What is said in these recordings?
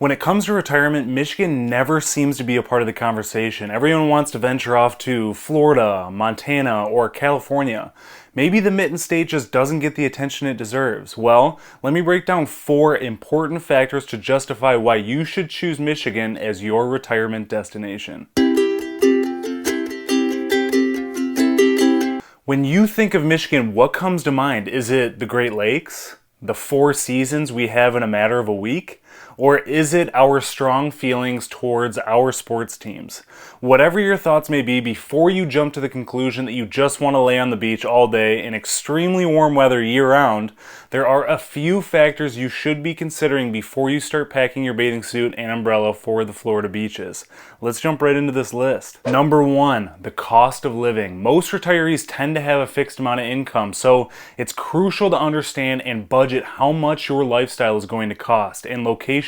When it comes to retirement, Michigan never seems to be a part of the conversation. Everyone wants to venture off to Florida, Montana, or California. Maybe the mitten state just doesn't get the attention it deserves. Well, let me break down 4 important factors to justify why you should choose Michigan as your retirement destination. When you think of Michigan, what comes to mind? Is it the Great Lakes? The 4 seasons we have in a matter of a week? Or is it our strong feelings towards our sports teams? Whatever your thoughts may be, before you jump to the conclusion that you just want to lay on the beach all day in extremely warm weather year-round, there are a few factors you should be considering before you start packing your bathing suit and umbrella for the Florida beaches. Let's jump right into this list. Number 1, the cost of living. Most retirees tend to have a fixed amount of income, so it's crucial to understand and budget how much your lifestyle is going to cost, and location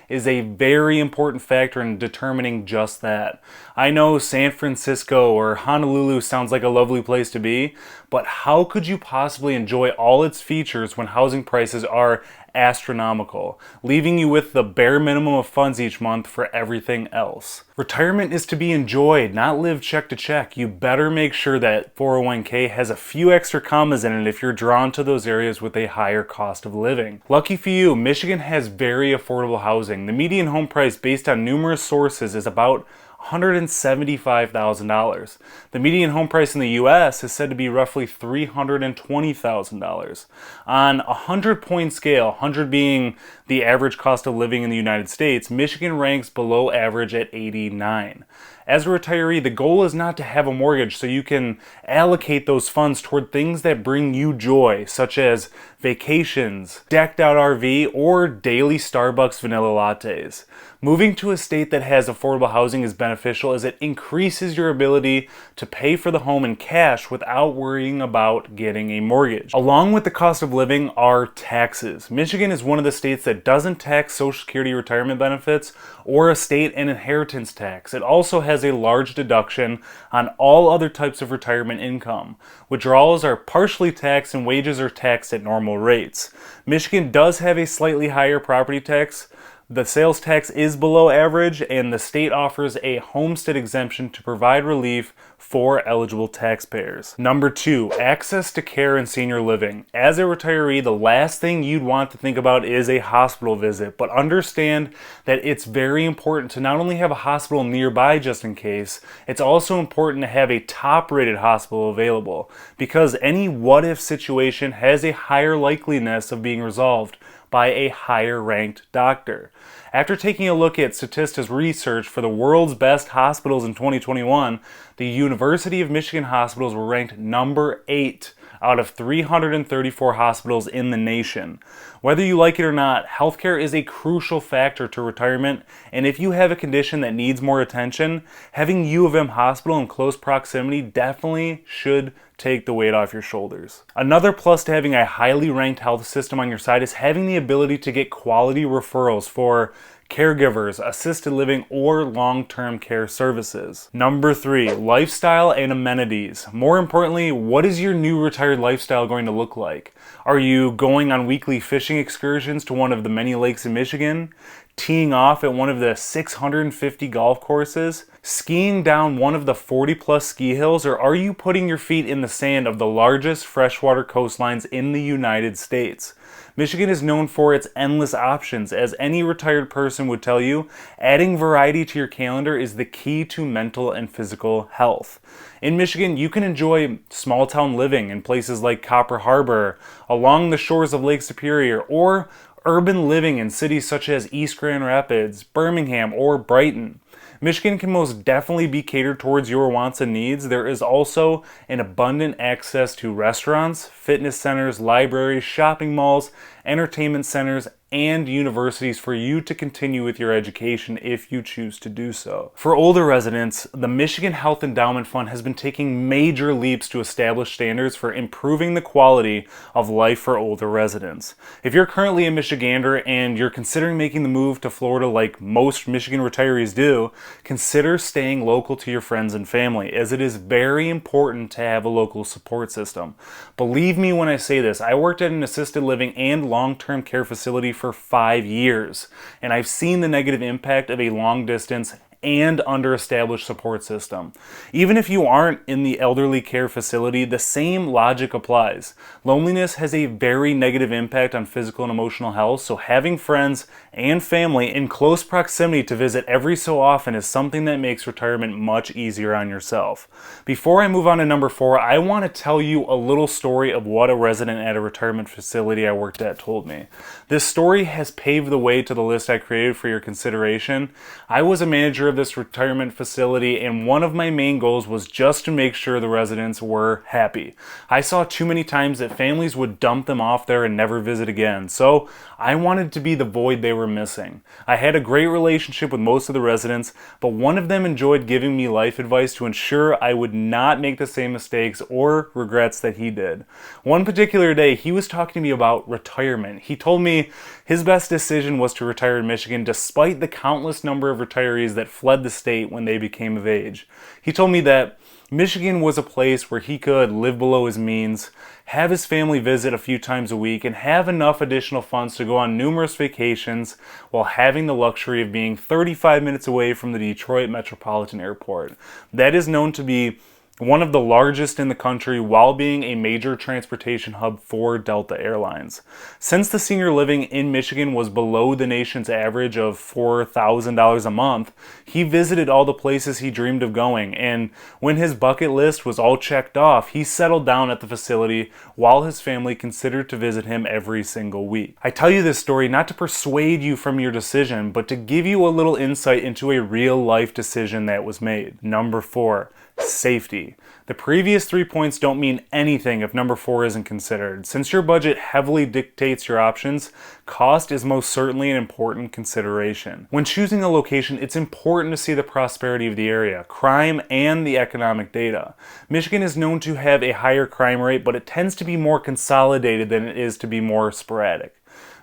is a very important factor in determining just that. I know San Francisco or Honolulu sounds like a lovely place to be, but how could you possibly enjoy all its features when housing prices are astronomical, leaving you with the bare minimum of funds each month for everything else? Retirement is to be enjoyed, not lived check to check. You better make sure that 401k has a few extra commas in it if you're drawn to those areas with a higher cost of living. Lucky for you, Michigan has very affordable housing. The median home price, based on numerous sources, is about $175,000. The median home price in the US is said to be roughly $320,000. On a 100-point scale, 100 being the average cost of living in the United States, Michigan ranks below average at 89. As a retiree, the goal is not to have a mortgage, so you can allocate those funds toward things that bring you joy, such as vacations, decked out RV, or daily Starbucks vanilla lattes. Moving to a state that has affordable housing is beneficial as it increases your ability to pay for the home in cash without worrying about getting a mortgage. Along with the cost of living are taxes. Michigan is one of the states that doesn't tax Social Security retirement benefits or estate and inheritance tax. It also has a large deduction on all other types of retirement income. Withdrawals are partially taxed and wages are taxed at normal rates. Michigan does have a slightly higher property tax. The sales tax is below average, and the state offers a homestead exemption to provide relief for eligible taxpayers. Number 2, access to care and senior living. As a retiree, the last thing you'd want to think about is a hospital visit, but understand that it's very important to not only have a hospital nearby just in case, it's also important to have a top-rated hospital available, because any what-if situation has a higher likeliness of being resolved by a higher ranked doctor. After taking a look at Statista's research for the world's best hospitals in 2021, the University of Michigan hospitals were ranked number 8 out of 334 hospitals in the nation. Whether you like it or not, healthcare is a crucial factor to retirement, and if you have a condition that needs more attention, having U of M Hospital in close proximity definitely should take the weight off your shoulders. Another plus to having a highly ranked health system on your side is having the ability to get quality referrals for caregivers, assisted living, or long-term care services. Number 3, lifestyle and amenities. More importantly, what is your new retired lifestyle going to look like? Are you going on weekly fishing excursions to one of the many lakes in Michigan? Teeing off at one of the 650 golf courses? Skiing down one of the 40-plus ski hills? Or are you putting your feet in the sand of the largest freshwater coastlines in the United States? Michigan is known for its endless options. As any retired person would tell you, adding variety to your calendar is the key to mental and physical health. In Michigan, you can enjoy small town living in places like Copper Harbor, along the shores of Lake Superior, or urban living in cities such as East Grand Rapids, Birmingham, or Brighton. Michigan can most definitely be catered towards your wants and needs. There is also an abundant access to restaurants, fitness centers, libraries, shopping malls, entertainment centers, and universities for you to continue with your education if you choose to do so. For older residents, the Michigan Health Endowment Fund has been taking major leaps to establish standards for improving the quality of life for older residents. If you're currently a Michigander and you're considering making the move to Florida like most Michigan retirees do, consider staying local to your friends and family, as it is very important to have a local support system. Believe me when I say this, I worked at an assisted living and long-term care facility for 5 years, and I've seen the negative impact of a long-distance and under-established support system. Even if you aren't in the elderly care facility, the same logic applies. Loneliness has a very negative impact on physical and emotional health, so having friends and family in close proximity to visit every so often is something that makes retirement much easier on yourself. Before I move on to number 4, I want to tell you a little story of what a resident at a retirement facility I worked at told me. This story has paved the way to the list I created for your consideration. I was a manager of this retirement facility, and one of my main goals was just to make sure the residents were happy. I saw too many times that families would dump them off there and never visit again, so I wanted to be the void they were missing. I had a great relationship with most of the residents, but one of them enjoyed giving me life advice to ensure I would not make the same mistakes or regrets that he did. One particular day, he was talking to me about retirement. He told me his best decision was to retire in Michigan despite the countless number of retirees that fled the state when they became of age. He told me that Michigan was a place where he could live below his means, have his family visit a few times a week, and have enough additional funds to go on numerous vacations while having the luxury of being 35 minutes away from the Detroit Metropolitan Airport. That is known to be one of the largest in the country while being a major transportation hub for Delta Airlines. Since the senior living in Michigan was below the nation's average of $4,000 a month, he visited all the places he dreamed of going, and when his bucket list was all checked off, he settled down at the facility while his family considered to visit him every single week. I tell you this story not to persuade you from your decision, but to give you a little insight into a real life decision that was made. Number 4. Safety. The previous 3 points don't mean anything if number 4 isn't considered. Since your budget heavily dictates your options, cost is most certainly an important consideration. When choosing a location, it's important to see the prosperity of the area, crime, and the economic data. Michigan is known to have a higher crime rate, but it tends to be more consolidated than it is to be more sporadic.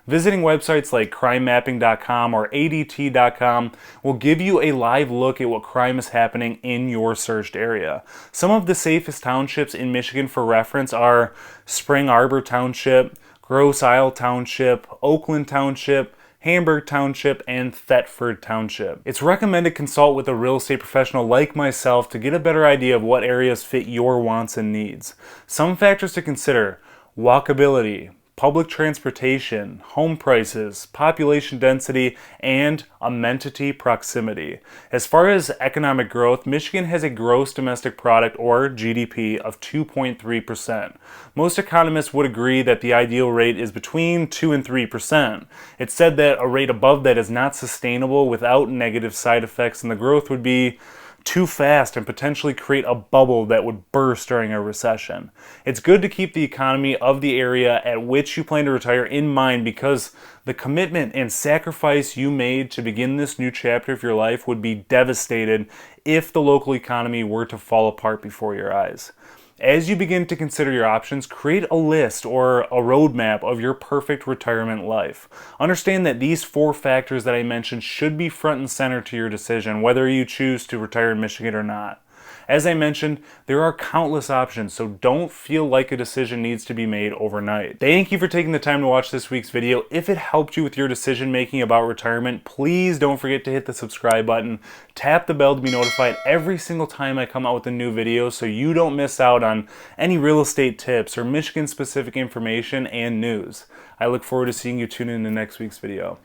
Visiting websites like crimemapping.com or ADT.com will give you a live look at what crime is happening in your searched area. Some of the safest townships in Michigan for reference are Spring Arbor Township, Grosse Isle Township, Oakland Township, Hamburg Township, and Thetford Township. It's recommended consult with a real estate professional like myself to get a better idea of what areas fit your wants and needs. Some factors to consider: walkability, public transportation, home prices, population density, and amenity proximity. As far as economic growth, Michigan has a gross domestic product, or GDP, of 2.3%. Most economists would agree that the ideal rate is between 2 and 3%. It's said that a rate above that is not sustainable without negative side effects, and the growth would be too fast and potentially create a bubble that would burst during a recession. It's good to keep the economy of the area at which you plan to retire in mind, because the commitment and sacrifice you made to begin this new chapter of your life would be devastated if the local economy were to fall apart before your eyes. As you begin to consider your options, create a list or a roadmap of your perfect retirement life. Understand that these 4 factors that I mentioned should be front and center to your decision, whether you choose to retire in Michigan or not. As I mentioned, there are countless options, so don't feel like a decision needs to be made overnight. Thank you for taking the time to watch this week's video. If it helped you with your decision making about retirement, please don't forget to hit the subscribe button. Tap the bell to be notified every single time I come out with a new video so you don't miss out on any real estate tips or Michigan specific information and news. I look forward to seeing you tune in to next week's video.